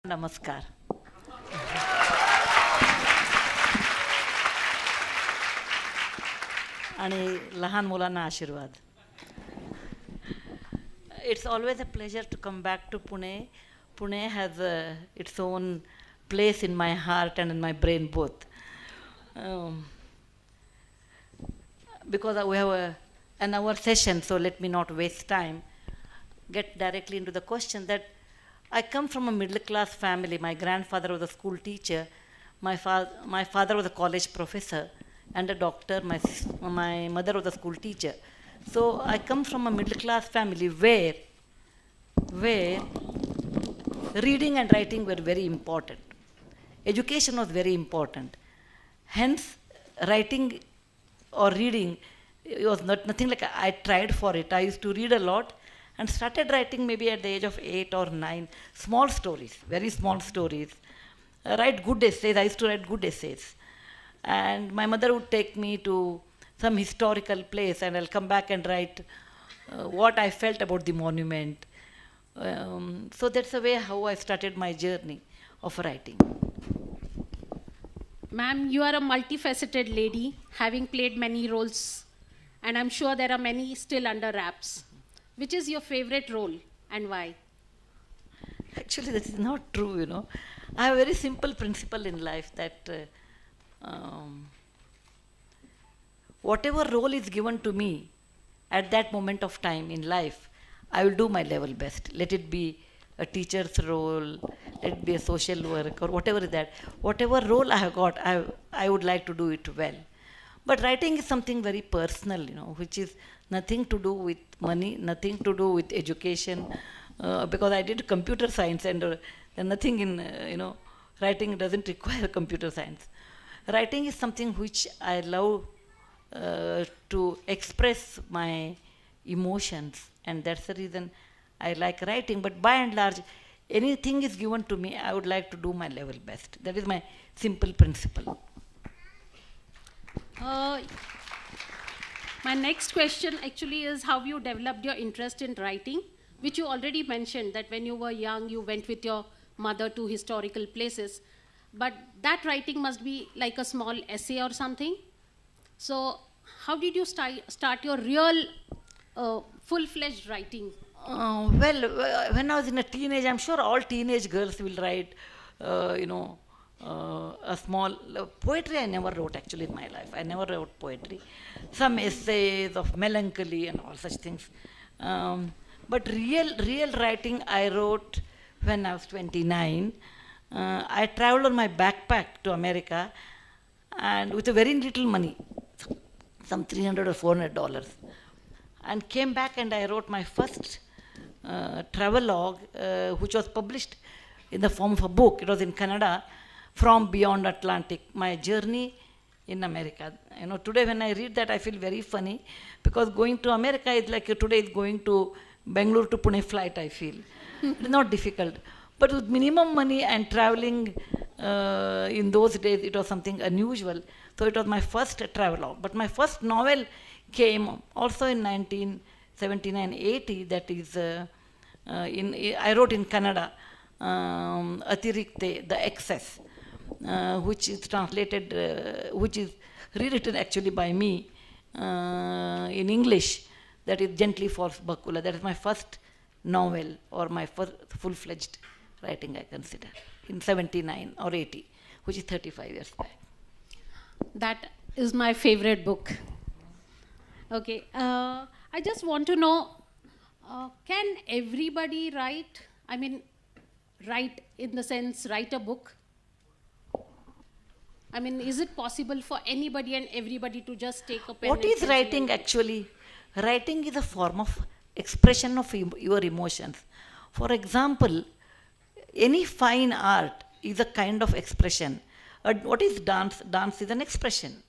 नमस्कार. आणि लहान मुलांना आशीर्वाद. It's always a pleasure to come back to Pune. Pune has its own place in my heart and in my brain both. Because we have an hour session, so let me not waste time. Get directly into the question that I come from a middle class family. My grandfather was a school teacher. My father was a college professor and a doctor. My mother was a school teacher. So I come from a middle class family where reading and writing were very important. Education was very important. Hence, writing or reading, it was nothing like I tried for it. I used to read a lot and started writing maybe at the age of 8 or 9. Small stories, very small stories. Write good essays. I used to write good essays. And my mother would take me to some historical place and I'll come back and write what I felt about the monument. So that's the way how I started my journey of writing. Ma'am, you are a multifaceted lady, having played many roles, and I'm sure there are many still under wraps. Which is your favorite role and why? Actually, that is not true, you know. I have a very simple principle in life that whatever role is given to me at that moment of time in life, I will do my level best. Let it be a teacher's role, let it be a social work or whatever is that. Whatever role I have got, I would like to do it well. But writing is something very personal, you know, which is nothing to do with money, nothing to do with education, because I did computer science and nothing in, writing doesn't require computer science. Writing is something which I love to express my emotions, and that's the reason I like writing. But by and large, anything is given to me, I would like to do my level best. That is my simple principle. My next question actually is how you developed your interest in writing, which you already mentioned that when you were young, you went with your mother to historical places. But that writing must be like a small essay or something. So how did you start your real full-fledged writing? When I was in a teenage, I'm sure all teenage girls will write, a small poetry. I never wrote actually in my life. I never wrote poetry. Some essays of melancholy and all such things. But real writing I wrote when I was 29. I traveled on my backpack to America, and with a very little money, some $300 or $400, and came back and I wrote my first travelogue, which was published in the form of a book. It was in Kannada, From Beyond Atlantic, my journey in America. You know, today when I read that, I feel very funny, because going to America is like today is going to Bangalore to Pune flight, I feel. It's not difficult. But with minimum money and traveling in those days, it was something unusual. So it was my first travelogue. But my first novel came also in 1979-80, that is, I wrote in Kannada, Atirikte, the excess, which is translated, which is rewritten actually by me in English, that is Gently Falls Bakula. That is my first novel or my first full-fledged writing, I consider, in 79 or 80, which is 35 years back. That is my favorite book. Okay, I just want to know, can everybody write? I mean, write in the sense, write a book? I mean, is it possible for anybody and everybody to just take a pen? What is writing actually? Writing is a form of expression of your emotions. For example, any fine art is a kind of expression. What is dance? Dance is an expression.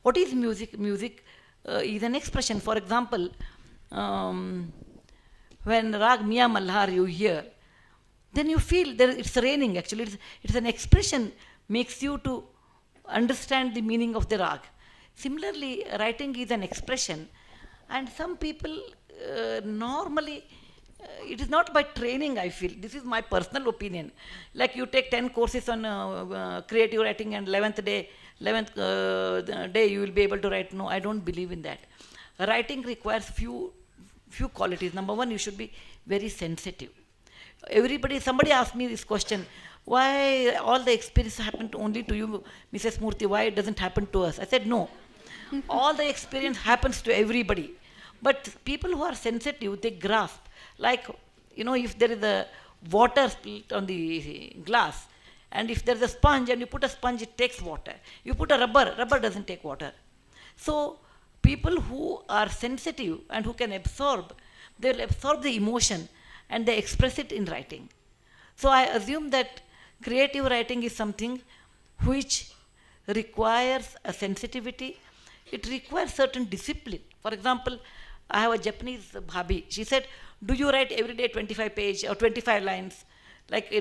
What is music? Music is an expression. For example, when Rag Mia Malhar you hear, then you feel it's raining actually. It's an expression, makes you to understand the meaning of the rag. Similarly, writing is an expression, and some people normally it is not by training, I feel. This is my personal opinion. Like you take 10 courses on creative writing and 11th day you will be able to write. No, I don't believe in that. Writing requires few qualities. Number one, you should be very sensitive. Somebody asked me this question, why all the experience happened only to you, Mrs. Murthy, why it doesn't happen to us? I said, no, all the experience happens to everybody. But people who are sensitive, they grasp. Like, if there is a water spilt on the glass, and if there is a sponge and you put a sponge, it takes water. You put a rubber doesn't take water. So people who are sensitive and who can absorb, they will absorb the emotion and they express it in writing. So I assume that creative writing is something which requires a sensitivity. It requires certain discipline. For example, I have a Japanese bhabi. She said, do you write every day 25 page or 25 lines, like,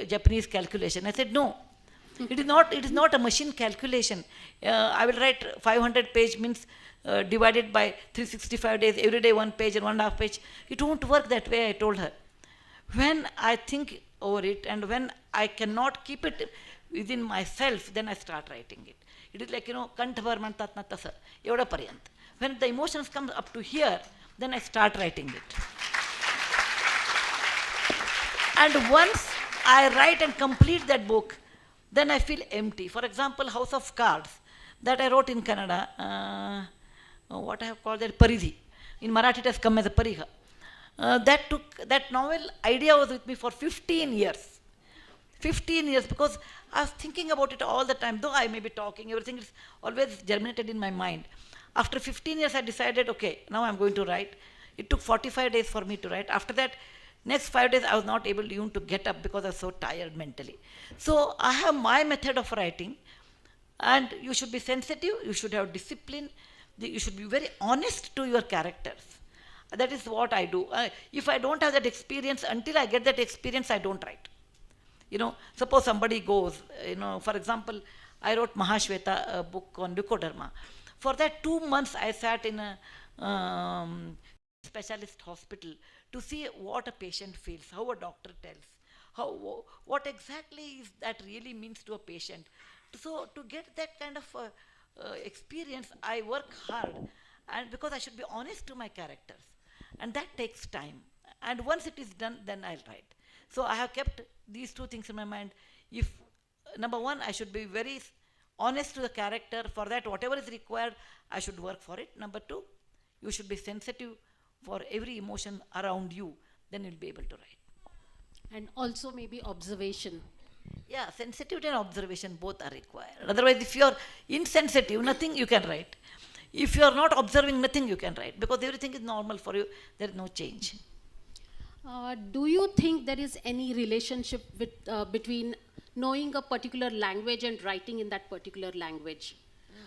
Japanese calculation? I said, no. It is not a machine calculation. I will write 500 page means divided by 365 days, every day 1 page and 1.5 page. It won't work that way, I told her. When I think over it and when I cannot keep it within myself, then I start writing it. It is like, kanthavar mantatna tasa, evada paryant. When the emotions come up to here, then I start writing it. And once I write and complete that book, then I feel empty. For example, House of Cards, that I wrote in Kannada, what I have called that Paridhi. In Marathi it has come as a Pariha. That novel idea was with me for 15 years. 15 years, because I was thinking about it all the time. Though I may be talking, everything is always germinated in my mind. After 15 years, I decided, okay, now I'm going to write. It took 45 days for me to write. After that, next 5 days, I was not able even to get up because I was so tired mentally. So I have my method of writing, and you should be sensitive, you should have discipline, you should be very honest to your characters. That is what I do. If I don't have that experience, until I get that experience, I don't write. Suppose somebody goes, for example, I wrote Mahashweta, a book on leukoderma. For that 2 months, I sat in a specialist hospital to see what a patient feels, how a doctor tells, what exactly is that really means to a patient. So to get that kind of experience, I work hard, and because I should be honest to my characters, and that takes time. And once it is done, then I'll write. So I have kept these two things in my mind. If number one, I should be very honest to the character. For that, whatever is required, I should work for it. Number two, you should be sensitive for every emotion around you. Then you'll be able to write. And also maybe observation. Yeah, sensitivity and observation both are required. Otherwise, if you are insensitive, nothing you can write. If you are not observing, nothing you can write, because everything is normal for you. There is no change. Do you think there is any relationship between knowing a particular language and writing in that particular language?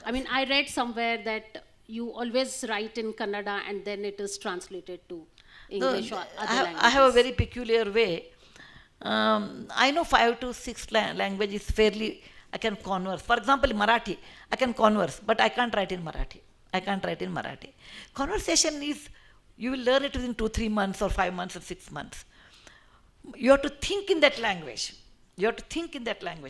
I mean, I read somewhere that you always write in Kannada and then it is translated to English or other languages. I have a very peculiar way. I know 5 to 6 languages fairly. I can converse. For example, Marathi, I can converse, but I can't write in Marathi. Conversation is, you will learn it within 2-3 months or 5 months or 6 months. You have to think in that language.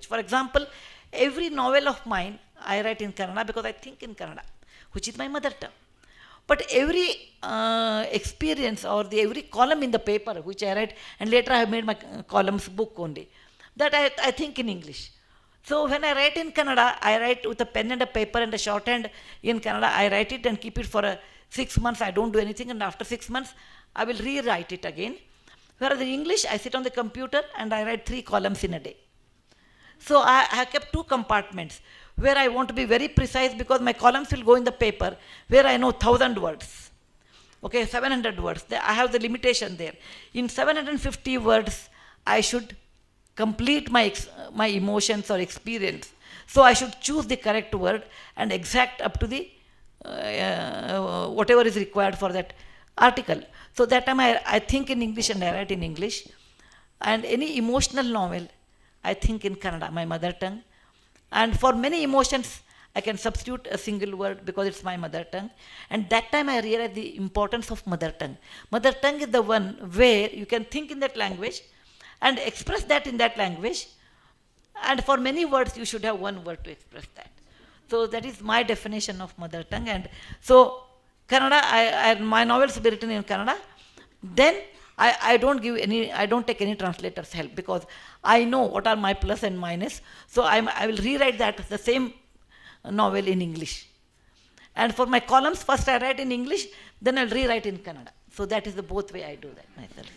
For example, every novel of mine, I write in Kannada because I think in Kannada, which is my mother tongue. But every experience or every column in the paper which I write, and later I have made my columns book only, that I think in English. So when I write in Kannada, I write with a pen and a paper and a shorthand in Kannada. I write it and keep it for 6 months. I don't do anything, and after 6 months, I will rewrite it again. Whereas in English, I sit on the computer and I write 3 columns in a day. So I have kept 2 compartments where I want to be very precise, because my columns will go in the paper where I know 1,000 words. Okay, 700 words. I have the limitation there. In 750 words, I should complete my emotions or experience. So I should choose the correct word and exact up to the whatever is required for that article. So that time I think in English and I write in English. And any emotional novel, I think in Kannada, my mother tongue. And for many emotions, I can substitute a single word because it's my mother tongue. And that time I realized the importance of mother tongue. Mother tongue is the one where you can think in that language and express that in that language. And for many words, you should have one word to express that. So that is my definition of mother tongue. And so Kannada, my novels will be written in Kannada. Then I don't take any translator's help because I know what are my plus and minus. So I will rewrite the same novel in English. And for my columns, first I write in English, then I'll rewrite in Kannada. So that is the both way I do that myself.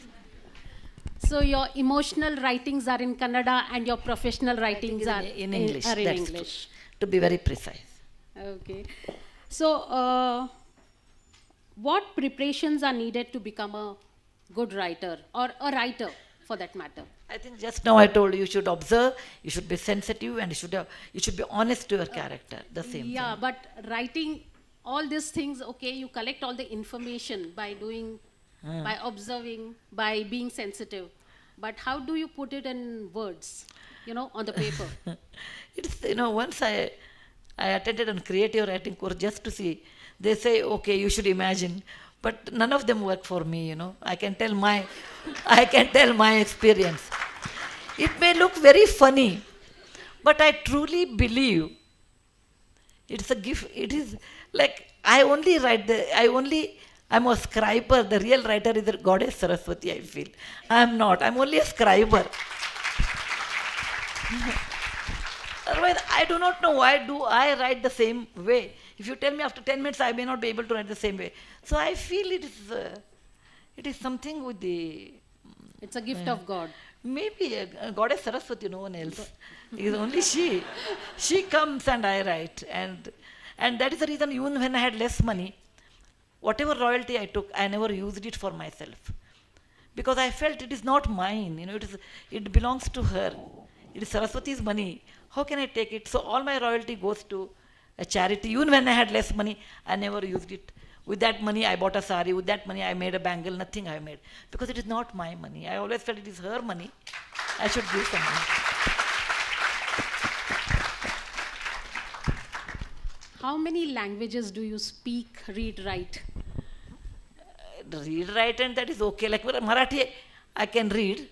So your emotional writings are in Kannada and your professional writings are in English. Are in That's English. To be very precise. Okay. So what preparations are needed to become a good writer or a writer for that matter? I think just now I told you, you should observe, you should be sensitive, and you should be honest to your character. The same Yeah, thing. but writing all these things, okay, you collect all the information by doing, by observing, by being sensitive. But how do you put it in words, on the paper? It's, once I attended a creative writing course just to see. They say, okay, you should imagine. But none of them work for me, I can tell my experience. It may look very funny, but I truly believe it's a gift. It is like I'm a scriber. The real writer is the goddess Saraswati, I feel. I'm not. I'm only a scriber. Otherwise, I do not know why do I write the same way. If you tell me after 10 minutes, I may not be able to write the same way. So I feel it is something with the... It's a gift of God. Maybe a goddess Saraswati, no one else. It is only she. She comes and I write. And that is the reason even when I had less money, whatever royalty I took, I never used it for myself. Because I felt it is not mine. It belongs to her. It is Saraswati's money. How can I take it? So all my royalty goes to a charity. Even when I had less money, I never used it. With that money, I bought a sari. With that money, I made a bangle. Nothing I made. Because it is not my money. I always felt it is her money. I should give some money. How many languages do you speak, read, write? Read, write, and that is okay. Like Marathi, I can read.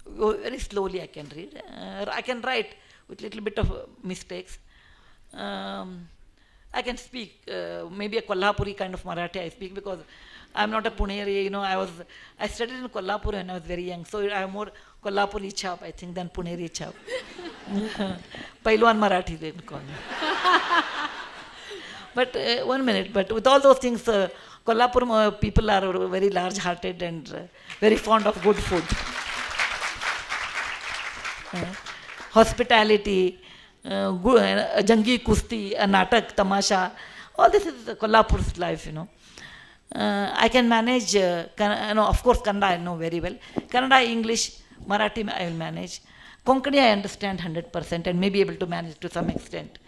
Very slowly I can read. I can write with little bit of mistakes. I can speak maybe a Kolhapuri kind of Marathi I speak because I'm not a Puneri. I studied in Kolhapur when I was very young, so I have more Kolhapuri chap I think than Puneri chap. Pailwan Marathi they call me. But 1 minute. But with all those things, Kolhapur people are very large-hearted and very fond of good food. Hospitality, jangi kusti, a natak, tamasha, all this is Kolhapur's life, I can manage, of course Kannada I know very well. Kannada, English, Marathi I will manage. Konkani I understand 100% and may be able to manage to some extent.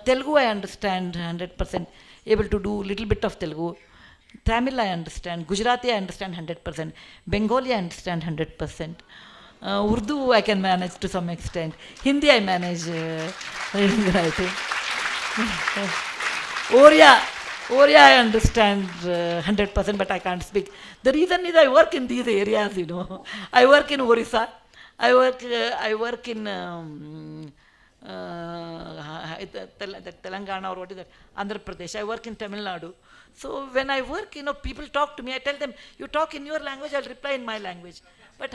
Telugu I understand 100%, able to do little bit of Telugu. Tamil I understand, Gujarati I understand 100%, Bengali I understand 100%. Urdu I can manage to some extent. Hindi I manage reading writing. Oriya I understand 100%, but I can't speak. The reason is I work in these areas, I work in Orissa. I work in Telangana or what is that? Andhra Pradesh. I work in Tamil Nadu. So when I work, people talk to me. I tell them, you talk in your language, I'll reply in my language. But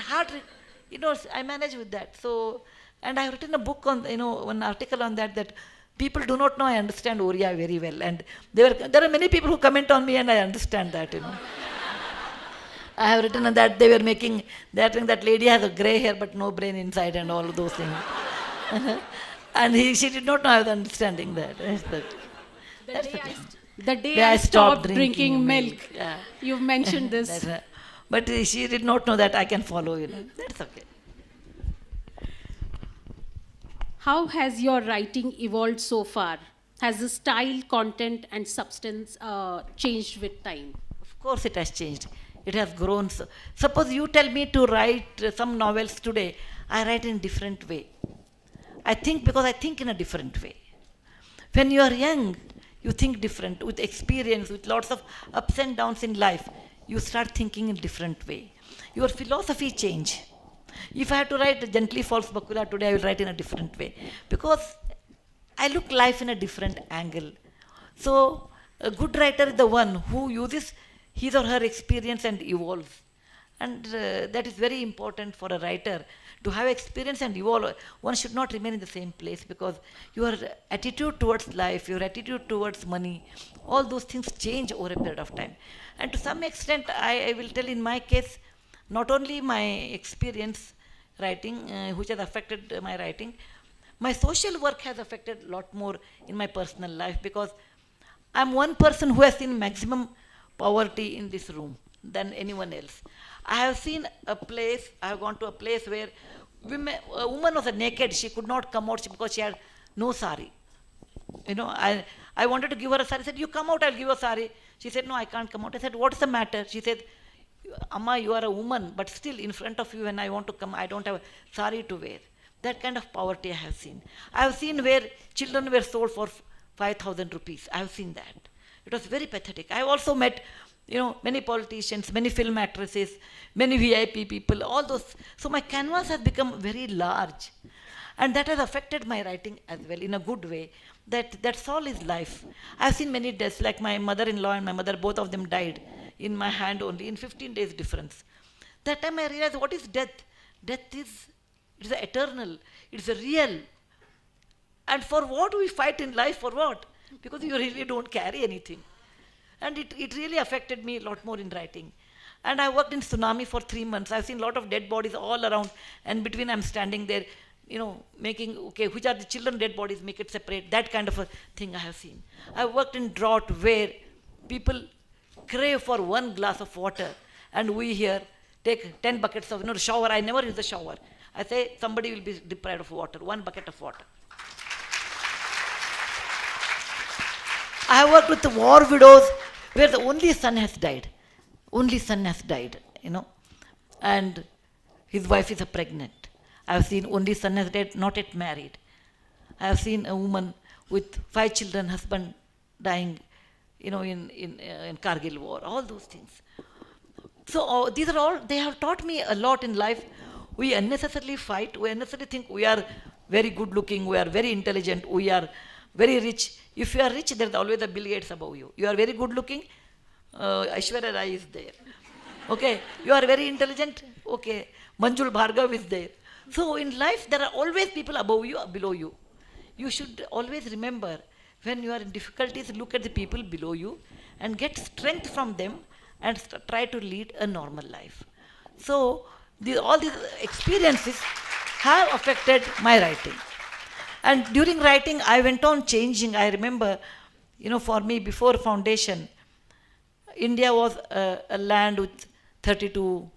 I manage with that. So, and I have written a book on, one article on that people do not know I understand Oriya very well. And there are many people who comment on me and I understand that, I have written on that they were making, that lady has a grey hair but no brain inside and all of those things. And she did not know I was understanding that. The day I stopped drinking milk. Yeah. You've mentioned this. But she did not know that I can follow, That's okay. How has your writing evolved so far? Has the style, content, and substance changed with time? Of course it has changed. It has grown. Suppose you tell me to write some novels today, I write in different way. I think because I think in a different way. When you are young, you think different. With experience, with lots of ups and downs in life, you start thinking in different way. Your philosophy change. If I had to write Gently Falls Bakula today, I will write in a different way. Because I look life in a different angle. So a good writer is the one who uses his or her experience and evolves. And that is very important for a writer to have experience and evolve. One should not remain in the same place because your attitude towards life, your attitude towards money, all those things change over a period of time. And to some extent, I will tell in my case, not only my experience writing, which has affected my writing, my social work has affected a lot more in my personal life because I'm one person who has seen maximum poverty in this room than anyone else. I have seen a place, I have gone to a place where a woman was naked, she could not come out because she had no sari. I wanted to give her a sari. I said, you come out, I'll give you a sari. She said, no, I can't come out. I said, what's the matter? She said, Amma, you are a woman, but still in front of you when I want to come, I don't have a sari to wear. That kind of poverty I have seen. I have seen where children were sold for 5,000 rupees. I have seen that. It was very pathetic. I have also met, many politicians, many film actresses, many VIP people, all those. So my canvas has become very large. And that has affected my writing as well in a good way. That's all is life. I've seen many deaths, like my mother-in-law and my mother, both of them died in my hand only, in 15 days difference. That time I realized, what is death? Death is, it's the eternal, it's the real. And for what we fight in life, for what? Because you really don't carry anything. And it really affected me a lot more in writing. And I worked in tsunami for 3 months. I've seen a lot of dead bodies all around, and between I'm standing there, making, okay, which are the children dead bodies, make it separate, that kind of a thing I have seen. I worked in drought where people crave for one glass of water, and we here take 10 buckets of, shower. I never use the shower. I say somebody will be deprived of water, 1 bucket of water. I have worked with the war widows where the only son has died. Only son has died, and his wife is pregnant. I have seen only son has died, not yet married. I have seen a woman with 5 children, husband dying, in Kargil war, all those things. So these are all, they have taught me a lot in life. We unnecessarily fight, we unnecessarily think we are very good looking, we are very intelligent, we are very rich. If you are rich, there is always a Bill Gates above you. You are very good looking, Aishwarya Rai is there. Okay, you are very intelligent, okay, Manjul Bhargav is there. So in life, there are always people above you or below you. You should always remember, when you are in difficulties, look at the people below you and get strength from them and try to lead a normal life. So all these experiences have affected my writing. And during writing, I went on changing. I remember, for me, before foundation, India was a land with 32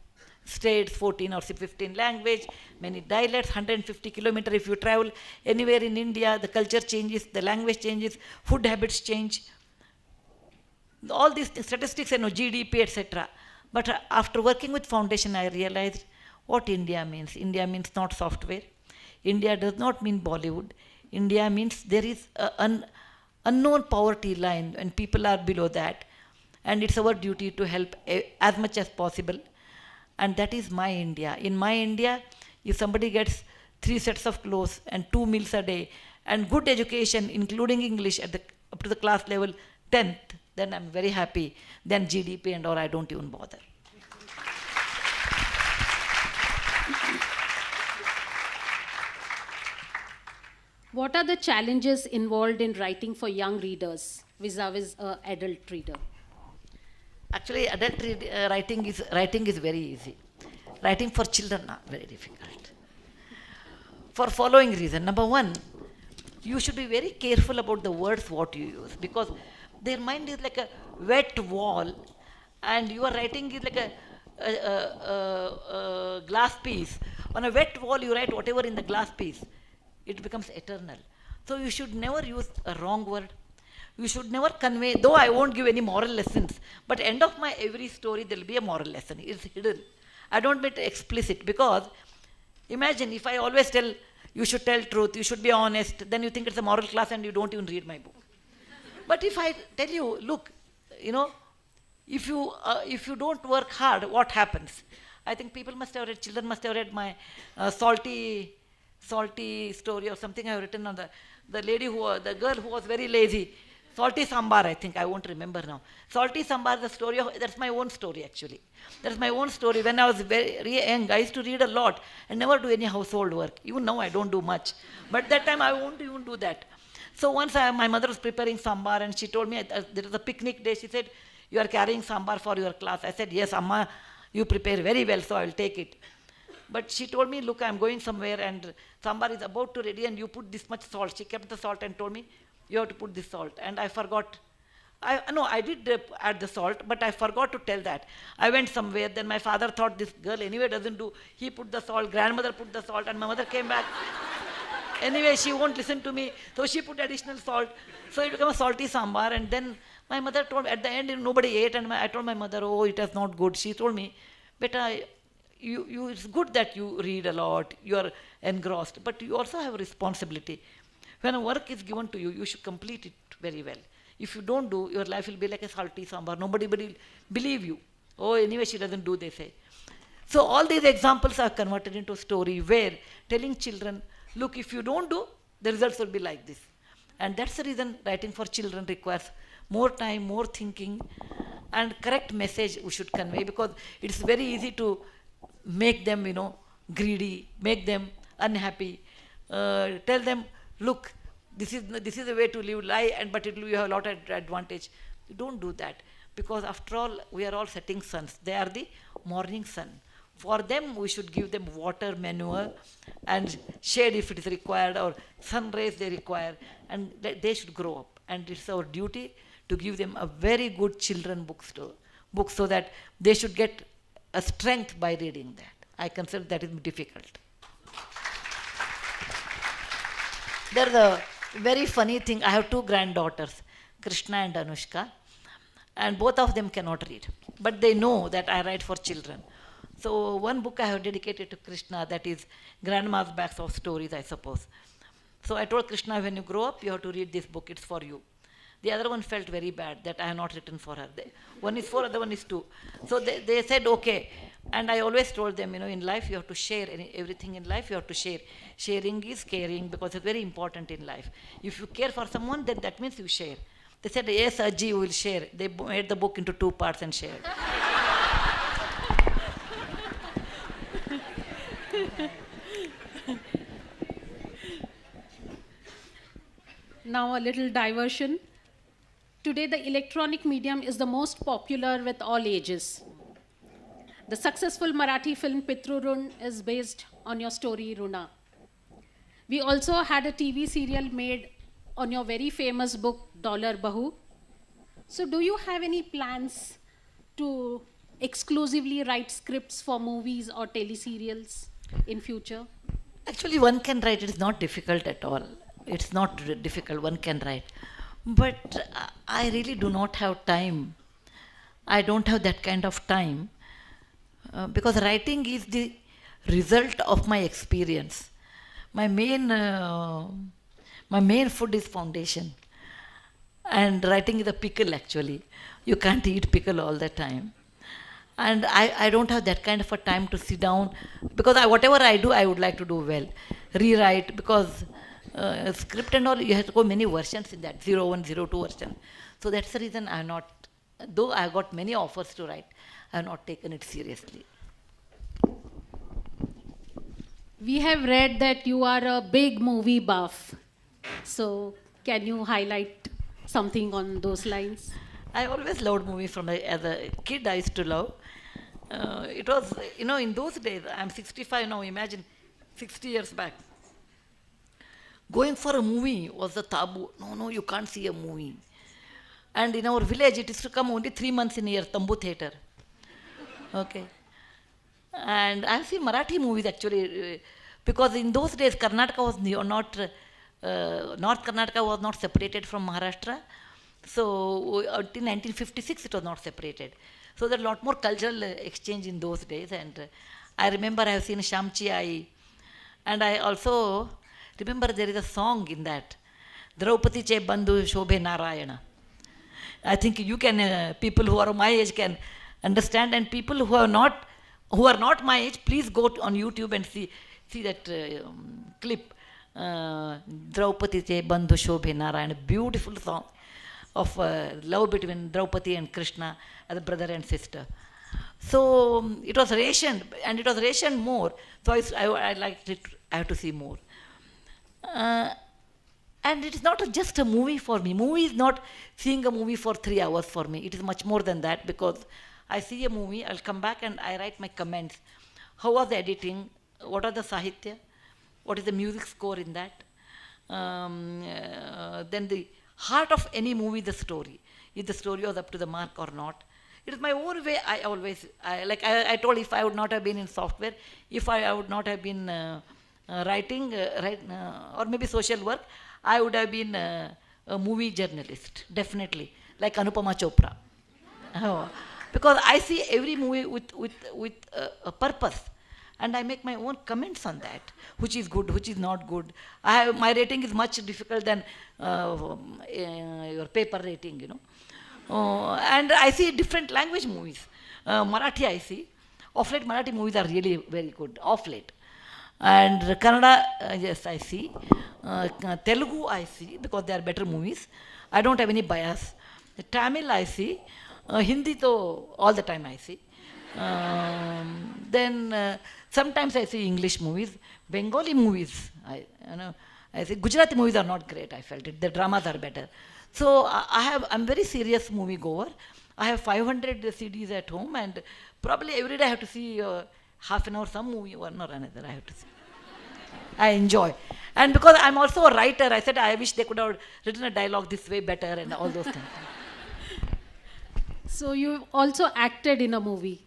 states, 14 or 15 language, many dialects, 150 kilometers. If you travel anywhere in India, the culture changes, the language changes, food habits change. All these statistics, GDP, etc. But after working with foundation, I realized what India means. India means not software. India does not mean Bollywood. India means there is an unknown poverty line and people are below that. And it's our duty to help as much as possible. And that is my India. In my India, if somebody gets 3 sets of clothes and 2 meals a day and good education, including English up to the class level 10th, then I'm very happy. Then GDP and all, I don't even bother. What are the challenges involved in writing for young readers vis-a-vis an adult reader? Actually, adult writing is very easy. Writing for children are very difficult. For following reason. Number one, you should be very careful about the words what you use, because their mind is like a wet wall and your writing is like a glass piece. On a wet wall you write whatever in the glass piece. It becomes eternal. So you should never use a wrong word. You should never convey, though I won't give any moral lessons, but end of my every story there will be a moral lesson. It's hidden. I don't make it explicit, because imagine if I always tell you should tell truth, you should be honest, then you think it's a moral class and you don't even read my book. But if I tell you, look, you know, if you don't work hard, what happens? I think people must have read, children must have read my salty story or something I have written on the lady the girl who was very lazy. Salty Sambar, I think, I won't remember now. Salty Sambar, the story of, that's my own story actually. That's my own story. When I was very young, I used to read a lot and never do any household work. Even now I don't do much. But that time I won't even do that. So once my mother was preparing sambar and she told me, there was a picnic day, she said, you are carrying sambar for your class. I said, yes, Amma, you prepare very well, so I will take it. But she told me, look, I am going somewhere and sambar is about to ready and you put this much salt. She kept the salt and told me, you have to put this salt. And I forgot. I did add the salt, but I forgot to tell that. I went somewhere, then my father thought this girl anyway doesn't do. He put the salt, grandmother put the salt, and my mother came back. Anyway, she won't listen to me, so she put additional salt. So it became a salty sambar, and then my mother told me, at the end nobody ate, and I told my mother, oh, it is not good. She told me, beta, it's good that you read a lot, you are engrossed, but you also have a responsibility. When a work is given to you, you should complete it very well. If you don't do, your life will be like a salty sambar. Nobody will believe you. Oh, anyway, she doesn't do, they say. So all these examples are converted into a story where telling children, look, if you don't do, the results will be like this. And that's the reason writing for children requires more time, more thinking, and correct message we should convey, because it's very easy to make them, greedy, make them unhappy, tell them, look, this is the way to live, but it will have a lot of advantage. Don't do that, because after all, we are all setting suns. They are the morning sun. For them, we should give them water, manure, and shade if it is required, or sun rays they require, and they should grow up. And it's our duty to give them a very good children book so that they should get a strength by reading that. I consider that is difficult. There's a very funny thing. I have two granddaughters, Krishna and Anushka, and both of them cannot read. But they know that I write for children. So one book I have dedicated to Krishna, that is Grandma's Bags of Stories, I suppose. So I told Krishna, when you grow up, you have to read this book, it's for you. The other one felt very bad that I have not written for her. One is 4, other one is 2. So they said, okay. And I always told them, in life you have to share, everything in life you have to share. Sharing is caring, because it's very important in life. If you care for someone, then that means you share. They said, yes, Ajji, we will share. They made the book into 2 parts and shared. Now a little diversion. Today the electronic medium is the most popular with all ages. The successful Marathi film Pitrurun is based on your story Runa. We also had a TV serial made on your very famous book Dollar Bahu. So do you have any plans to exclusively write scripts for movies or teleserials in future? Actually, one can write. It is not difficult at all. It's not difficult. One can write. But I really do not have time. I don't have that kind of time. Because writing is the result of my experience. My main food is foundation. And writing is a pickle actually. You can't eat pickle all the time. And I don't have that kind of a time to sit down, because whatever I do, I would like to do well. Rewrite, because script and all, you have to go many versions in that, 01, 02 version. So that's the reason I have not, though I have got many offers to write, I have not taken it seriously. We have read that you are a big movie buff. So can you highlight something on those lines? I always loved movies as a kid. I used to love. It was, in those days, I'm 65 now, imagine 60 years back. Going for a movie was a taboo. No, you can't see a movie. And in our village, it used to come only 3 months in a year, Tambu Theatre. Okay. And I've seen Marathi movies actually, because in those days, Karnataka was not, North Karnataka was not separated from Maharashtra. So until 1956, it was not separated. So there was a lot more cultural exchange in those days. And I remember I have seen Shamchi Ai. And I also Remember, there is a song in that. Draupadi che bandhu shobhe narayana. I think you can, people who are my age can understand, and people who are not my age, please go on YouTube and see that clip. Draupadi che bandhu shobhe narayana, beautiful song of love between Draupadi and Krishna as a brother and sister. So it was rationed, and it was rationed more. So I liked it. I have to see more. And it is not just a movie for me. Movie is not seeing a movie for 3 hours for me. It is much more than that, because I see a movie, I'll come back and I write my comments. How was the editing? What are the sahitya? What is the music score in that? Then the heart of any movie, the story. If the story was up to the mark or not. It is my own way. I told, if I would not have been in software, if I would not have been writing, or maybe social work, I would have been a movie journalist, definitely, like Anupama Chopra. Because I see every movie with a purpose, and I make my own comments on that, which is good, which is not good. My rating is much difficult than your paper rating, you know. And I see different language movies. Marathi I see. Of late, Marathi movies are really very good, of late. And Kannada, yes, I see. Telugu I see, because they are better movies. I don't have any bias. Tamil I see. Hindi though all the time I see. Then sometimes I see English movies. Bengali movies, I see. Gujarati movies are not great, I felt it. The dramas are better. So I'm very serious movie goer. I have 500 CDs at home, and probably every day I have to see half an hour some movie, one or another I have to see. I enjoy. And because I'm also a writer, I said I wish they could have written a dialogue this way better and all those things. So you also acted in a movie.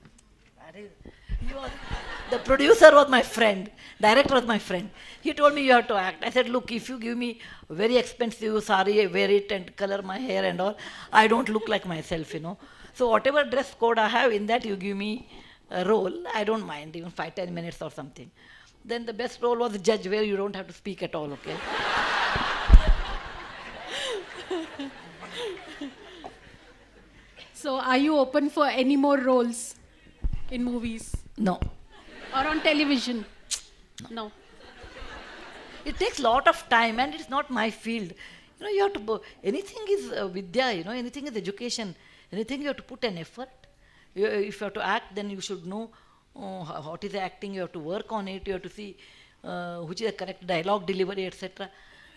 The producer was my friend, director was my friend. He told me you have to act. I said, look, if you give me very expensive sari, wear it and color my hair and all, I don't look like myself, you know. So whatever dress code I have, in that you give me a role, I don't mind, even 5-10 minutes or something. Then the best role was judge, where you don't have to speak at all, okay? So are you open for any more roles in movies? No. Or on television? No. It takes a lot of time, and it's not my field. You know, you have to, anything is vidya, you know, anything is education. Anything you have to put an effort. If you have to act, then you should know what is acting, you have to work on it, you have to see which is the correct dialogue delivery, etc.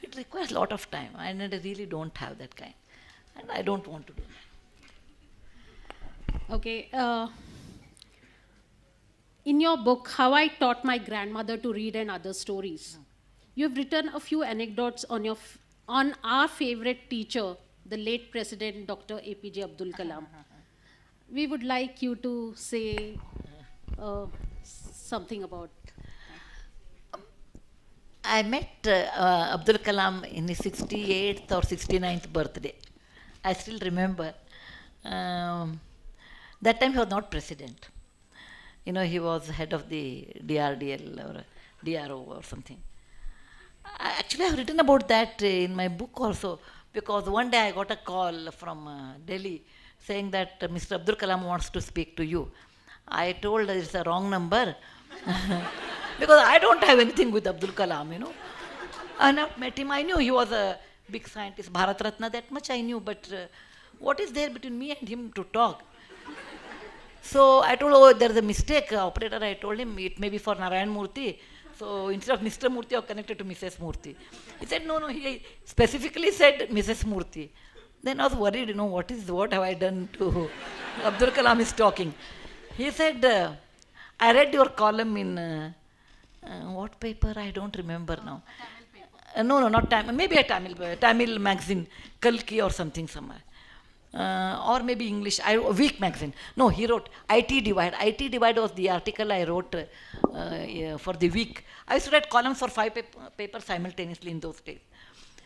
It requires a lot of time, and I really don't have that kind. And I don't want to do that. Okay. In your book, How I Taught My Grandmother to Read and Other Stories, you have written a few anecdotes on our favorite teacher, the late President Dr. APJ Abdul Kalam. We would like you to say something about. I met Abdul Kalam in his 68th or 69th birthday. I still remember. That time he was not president. You know, he was head of the DRDL or DRO or something. Actually, I have written about that in my book also, because one day I got a call from Delhi saying that Mr. Abdul Kalam wants to speak to you. I told it's a wrong number because I don't have anything with Abdul Kalam, you know. I not met him. I knew he was a big scientist, Bharat Ratna, that much I knew, but what is there between me and him to talk? So I told, oh, there's a mistake, operator. I told him it may be for Narayan Murthy. So instead of Mr. Murthy, I've connected to Mrs. Murthy. He said, no, he specifically said Mrs. Murthy. Then I was worried, you know, what have I done to Abdul Kalam is talking. He said, I read your column in, what paper? I don't remember now. No, not Tamil, maybe a Tamil magazine, Kalki or something somewhere. Or maybe English, Week magazine. No, he wrote IT Divide. IT Divide was the article I wrote for the Week. I used to write columns for 5 papers simultaneously in those days.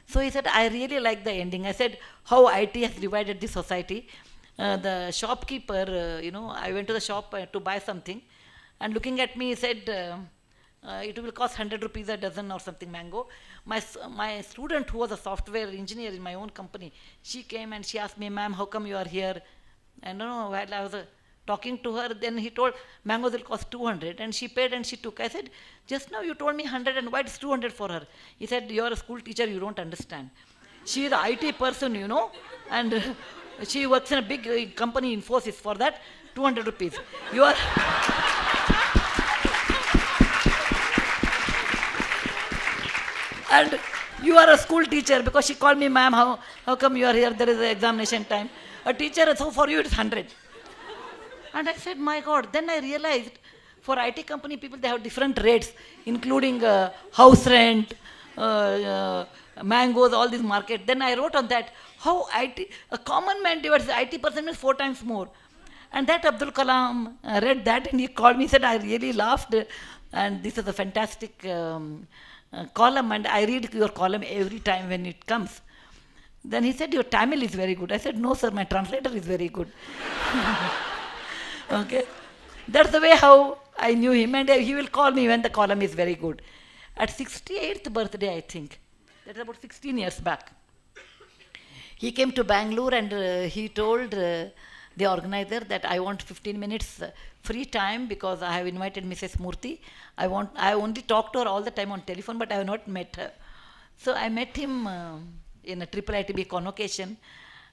So he said, I really like the ending. I said, how IT has divided the society. The shopkeeper, you know, I went to the shop to buy something, and looking at me, he said, It will cost 100 rupees a dozen or something mango. My student who was a software engineer in my own company, she came and she asked me, ma'am, how come you are here? And no, while I was talking to her, then he told mangoes will cost 200, and she paid and she took. I said, just now you told me 100, and why it's 200 for her? He said, you're a school teacher, you don't understand. She is an IT person, and she works in a big company, Infosys, for that 200 rupees. You are and you are a school teacher, because she called me, ma'am, how come you are here? There is an examination time. A teacher, so for you it's 100. And I said, my God. Then I realized for IT company people, they have different rates, including house rent, mangoes, all these market. Then I wrote on that how a common man divides IT person means 4 times more. And that Abdul Kalam read that and he called me, said, I really laughed. And this is a fantastic column, and I read your column every time when it comes. Then he said, your Tamil is very good. I said, no, sir, my translator is very good. Okay. That's the way how I knew him, and he will call me when the column is very good. At 68th birthday, I think, that's about 16 years back, he came to Bangalore and he told the organizer that I want 15 minutes free time because I have invited Mrs. Murthy. I only talk to her all the time on telephone, but I have not met her. So I met him in a triple ITB convocation,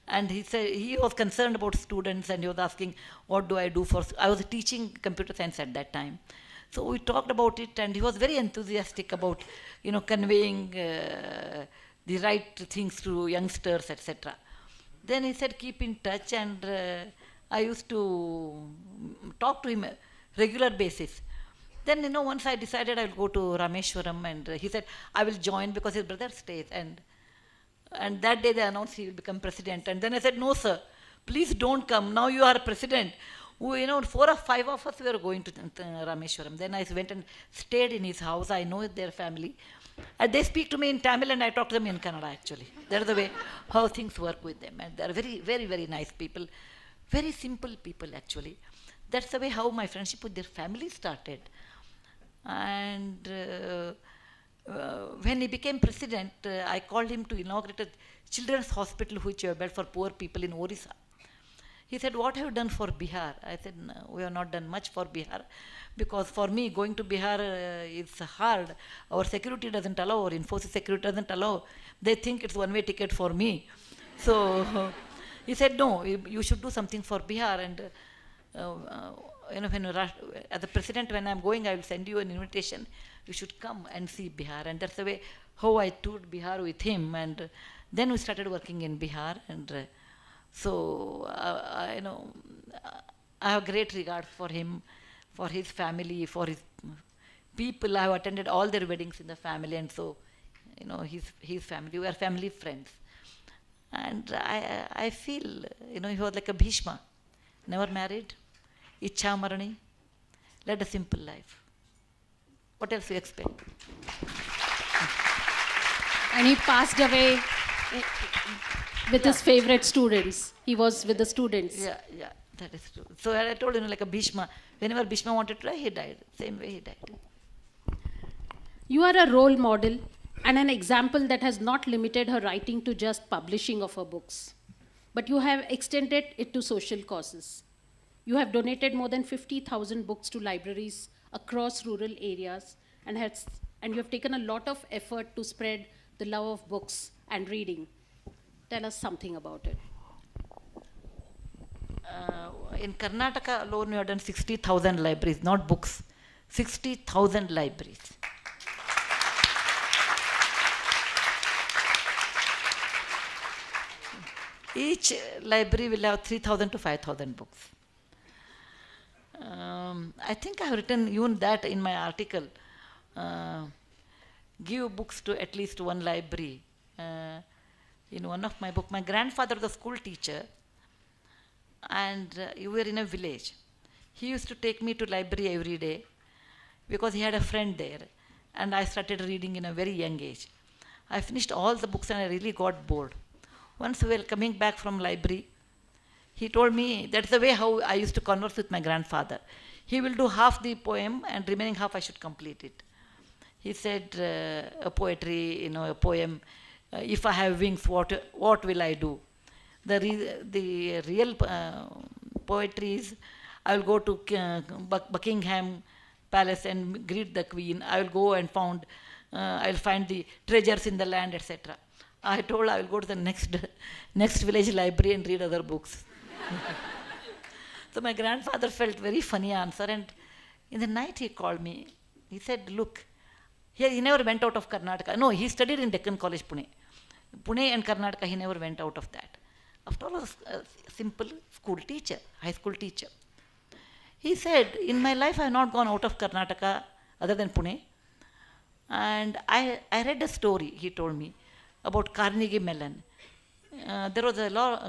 and he said he was concerned about students, and he was asking, what do I do for, I was teaching computer science at that time. So we talked about it, and he was very enthusiastic about, conveying the right things to youngsters, etc. Then he said, keep in touch, and I used to talk to him regular basis. Then, once I decided I'll go to Rameshwaram, and he said, I will join because his brother stays. And that day they announced he will become president. And then I said, no, sir, please don't come. Now you are president. 4 or 5 of us were going to Rameshwaram. Then I went and stayed in his house. I know their family. And they speak to me in Tamil, and I talk to them in Kannada, actually. That's the way how things work with them. And they're very, very, very nice people. Very simple people, actually. That's the way how my friendship with their family started. And when he became president, I called him to inaugurate a children's hospital which we have built for poor people in Orissa. He said, what have you done for Bihar? I said, no, we have not done much for Bihar, because for me going to Bihar is hard. Our security doesn't allow, our Infosys security doesn't allow. They think it's one-way ticket for me. So he said, no, you should do something for Bihar. And as a president, when I'm going, I will send you an invitation. You should come and see Bihar. And that's the way how I toured Bihar with him. And then we started working in Bihar. And so, I have great regard for him, for his family, for his people. I have attended all their weddings in the family. And so, his family, we are family friends. And I feel, he was like a Bhishma, never married, Ichha Marani, led a simple life. What else do you expect? And he passed away with his favorite students. He was with the students. Yeah, that is true. So I told like a Bhishma, whenever Bhishma wanted to die, he died. Same way he died. You are a role model and an example that has not limited her writing to just publishing of her books, but you have extended it to social causes. You have donated more than 50,000 books to libraries across rural areas, and you have taken a lot of effort to spread the love of books and reading. Tell us something about it. In Karnataka alone, we have done 60,000 libraries, not books, 60,000 libraries. Each library will have 3,000 to 5,000 books. I think I have written even that in my article. Give books to at least one library. In one of my books, my grandfather was a school teacher, and we were in a village. He used to take me to library every day because he had a friend there, and I started reading in a very young age. I finished all the books and I really got bored. Once we were coming back from library, he told me, that's the way how I used to converse with my grandfather. He will do half the poem and remaining half I should complete it. He said a poetry, a poem, if I have wings, what will I do? The real poetry is, I will go to Buckingham Palace and greet the Queen. I will go and I will find the treasures in the land, etc. I told I will go to the next village library and read other books. So my grandfather felt very funny answer, and in the night he called me. He said, look, he never went out of Karnataka. No, he studied in Deccan College, Pune. Pune and Karnataka, he never went out of that. After all, was a simple school teacher, high school teacher. He said, in my life I have not gone out of Karnataka other than Pune. And I read a story, he told me, about Carnegie Mellon. There was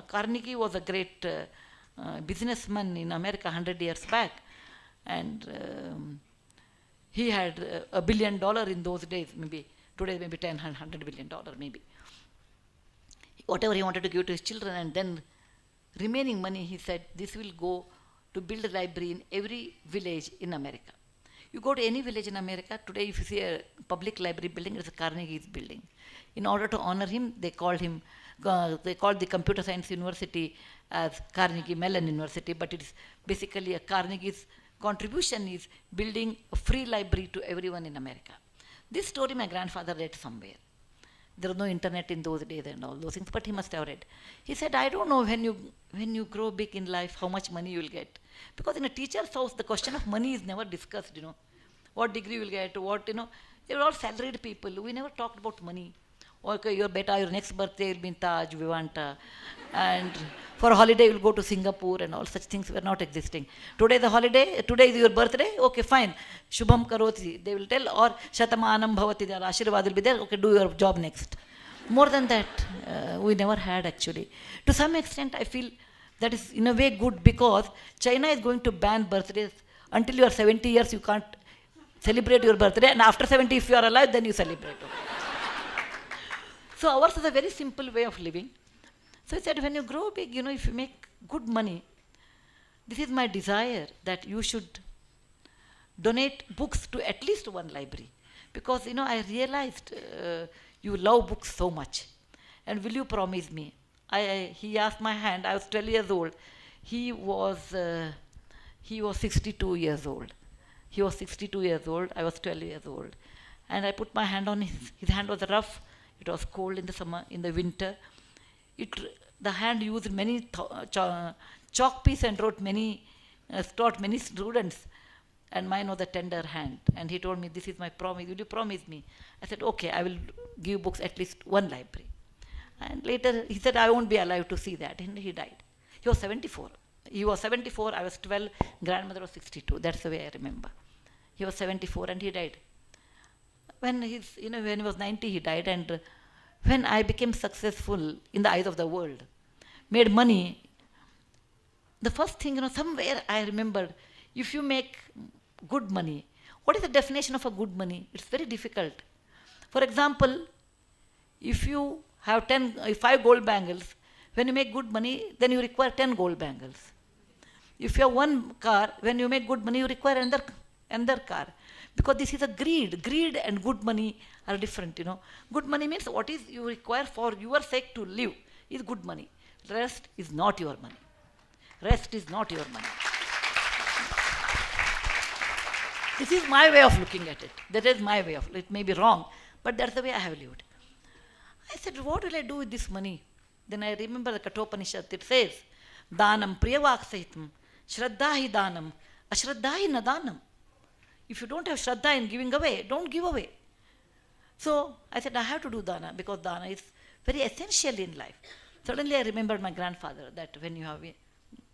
Carnegie was a great businessman in America 100 years back. And he had $1 billion in those days, maybe today maybe $100 billion maybe. Whatever he wanted to give to his children, and then remaining money, he said, this will go to build a library in every village in America. You go to any village in America, today if you see a public library building, it's a Carnegie's building. In order to honor him, they called the Computer Science University as Carnegie Mellon University, but it's basically a Carnegie's contribution is building a free library to everyone in America. This story my grandfather read somewhere. There was no internet in those days and all those things, but he must have read. He said, I don't know when you grow big in life, how much money you will get. Because in a teacher's house, the question of money is never discussed, What degree you will get, they were all salaried people. We never talked about money. Okay, your next birthday will be in Taj, Vivanta. And for a holiday, you will go to Singapore, and all such things were not existing. Today is your birthday, okay, fine. Shubham Karoti, they will tell, or Shatamanam Bhavati, their Ashirvad will be there, okay, do your job next. More than that, we never had actually. To some extent, I feel that is in a way good, because China is going to ban birthdays. Until you are 70 years, you can't celebrate your birthday, and after 70, if you are alive, then you celebrate. Okay. So ours is a very simple way of living. So he said, when you grow big, if you make good money, this is my desire that you should donate books to at least one library. Because, I realized you love books so much. And will you promise me? He asked my hand. I was 12 years old. He was 62 years old. He was 62 years old. I was 12 years old. And I put my hand on his hand was rough. It was cold in the summer, in the winter. The hand used many chalk piece and taught many students. And mine was a tender hand. And he told me, this is my promise. Will you promise me? I said, okay, I will give books at least one library. And later he said, I won't be alive to see that. And he died. He was 74. He was 74, I was 12, grandmother was 62. That's the way I remember. He was 74 and he died. When when he was 90, he died. And when I became successful in the eyes of the world, made money, the first thing, somewhere I remembered, if you make good money, what is the definition of a good money? It's very difficult. For example, if you have 5 gold bangles, when you make good money, then you require 10 gold bangles. If you have one car, when you make good money, you require another car. Because this is a greed. Greed and good money are different, Good money means what is you require for your sake to live is good money. Rest is not your money. Rest is not your money. This is my way of looking at it. That is my way of, it may be wrong, but that's the way I have lived. I said, what will I do with this money? Then I remember the Kathopanishad, it says, Danam priyavak sahitam, shraddhahi danam, ashraddhahi nadanam. If you don't have shraddha in giving away, don't give away. So I said, I have to do dana, because dana is very essential in life. Suddenly I remembered my grandfather, that when you have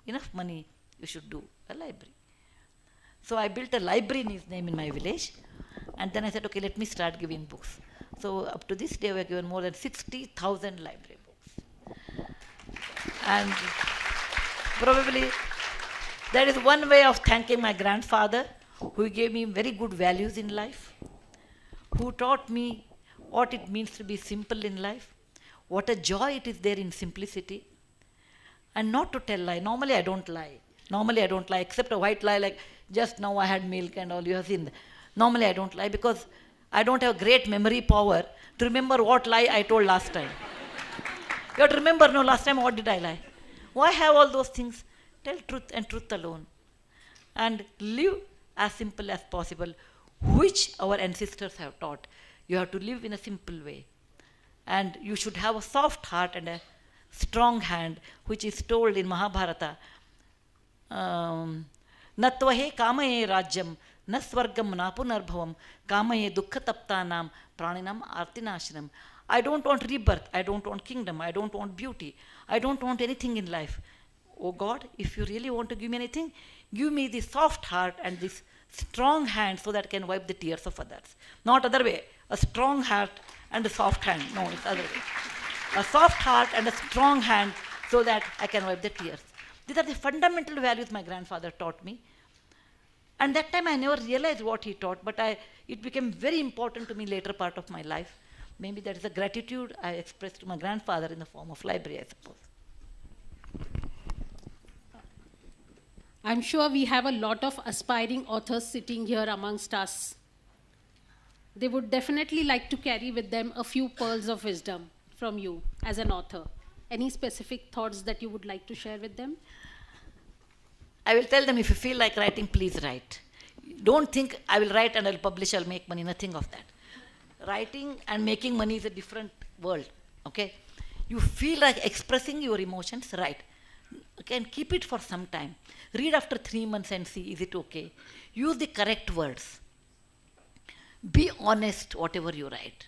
enough money, you should do a library. So I built a library in his name in my village. And then I said, okay, let me start giving books. So up to this day, we have given more than 60,000 library books. And probably that is one way of thanking my grandfather, who gave me very good values in life, who taught me what it means to be simple in life, what a joy it is there in simplicity, and not to tell lie. Normally I don't lie. Except a white lie like just now I had milk and all, you have seen that. Normally I don't lie, because I don't have great memory power to remember what lie I told last time. You have to remember, no, last time what did I lie? Why have all those things? Tell truth and truth alone. And live as simple as possible, which our ancestors have taught. You have to live in a simple way. And you should have a soft heart and a strong hand, which is told in Mahabharata. Natvahe kamaye rajyam, na swargam na punarbhavam, kamaye dukkha taptanam, praninam artinashanam. I don't want rebirth, I don't want kingdom, I don't want beauty, I don't want anything in life. Oh God, if you really want to give me anything, give me this soft heart and this strong hand so that I can wipe the tears of others. Not other way. A strong heart and a soft hand. No, it's other way. A soft heart and a strong hand so that I can wipe the tears. These are the fundamental values my grandfather taught me. And that time I never realized what he taught, but it became very important to me later part of my life. Maybe that is a gratitude I expressed to my grandfather in the form of library, I suppose. I'm sure we have a lot of aspiring authors sitting here amongst us. They would definitely like to carry with them a few pearls of wisdom from you as an author. Any specific thoughts that you would like to share with them? I will tell them, if you feel like writing, please write. Don't think I will write and I will publish, I will make money. Nothing of that. Writing and making money is a different world. Okay? You feel like expressing your emotions, write. Okay, and keep it for some time. Read after 3 months and see, is it okay? Use the correct words. Be honest, whatever you write.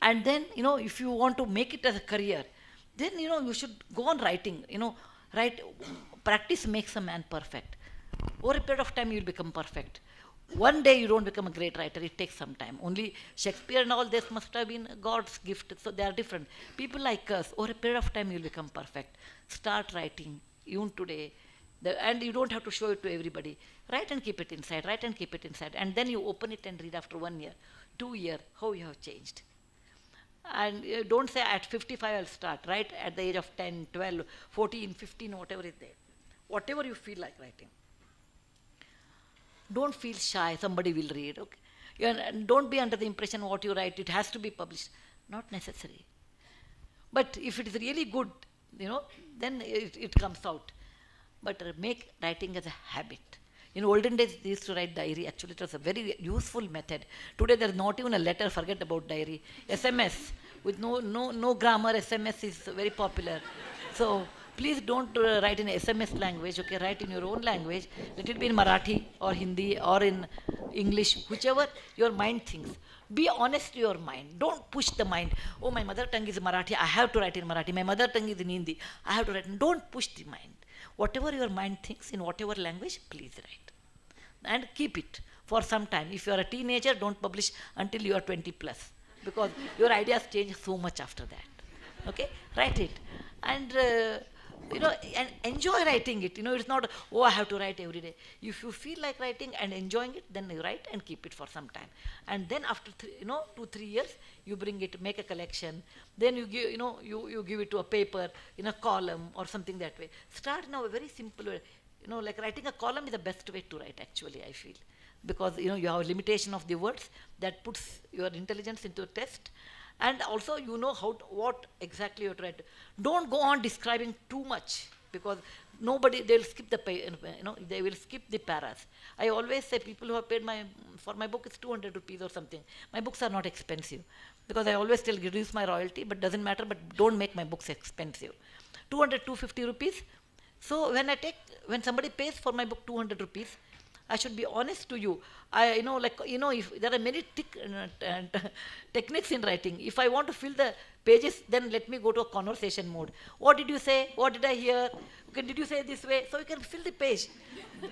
And then, if you want to make it as a career, then, you should go on writing. Practice makes a man perfect. Over a period of time, you will become perfect. One day you don't become a great writer, it takes some time. Only Shakespeare and all this must have been God's gift, so they are different. People like us, over a period of time you will become perfect. Start writing, even today. And you don't have to show it to everybody. Write and keep it inside, write and keep it inside. And then you open it and read after 1 year, 2 years, how you have changed. And don't say at 55 I'll start, right? At the age of 10, 12, 14, 15, whatever is there. Whatever you feel like writing. Don't feel shy, somebody will read. Okay? And don't be under the impression what you write, it has to be published. Not necessary. But if it is really good, then it comes out. But make writing as a habit. In olden days, they used to write diary. Actually, it was a very useful method. Today, there is not even a letter, forget about diary. SMS, with no grammar, SMS is very popular. So, please don't write in SMS language, okay, write in your own language. Let it be in Marathi or Hindi or in English, whichever your mind thinks. Be honest to your mind. Don't push the mind. Oh, my mother tongue is Marathi, I have to write in Marathi. My mother tongue is in Hindi, I have to write. Don't push the mind. Whatever your mind thinks in whatever language, please write. And keep it for some time. If you are a teenager, don't publish until you are 20 plus. Because your ideas change so much after that. Okay? Write it. And and enjoy writing it. It's not, oh, I have to write every day. If you feel like writing and enjoying it, then you write and keep it for some time. And then after 2-3 years, you bring it, make a collection. Then you give, you give it to a paper in a column or something that way. Start now a very simple way. Like writing a column is the best way to write, actually, I feel. Because, you have a limitation of the words that puts your intelligence into a test. And also, what exactly you have to write. Don't go on describing too much, because they'll skip the they will skip the paras. I always say people who have paid for my book, it's 200 rupees or something. My books are not expensive, because I always tell reduce my royalty, but doesn't matter, but don't make my books expensive. 200, 250 rupees. So when somebody pays for my book 200 rupees, I should be honest to you. If there are many techniques in writing. If I want to fill the pages, then let me go to a conversation mode. What did you say? What did I hear? Okay, did you say this way? So you can fill the page.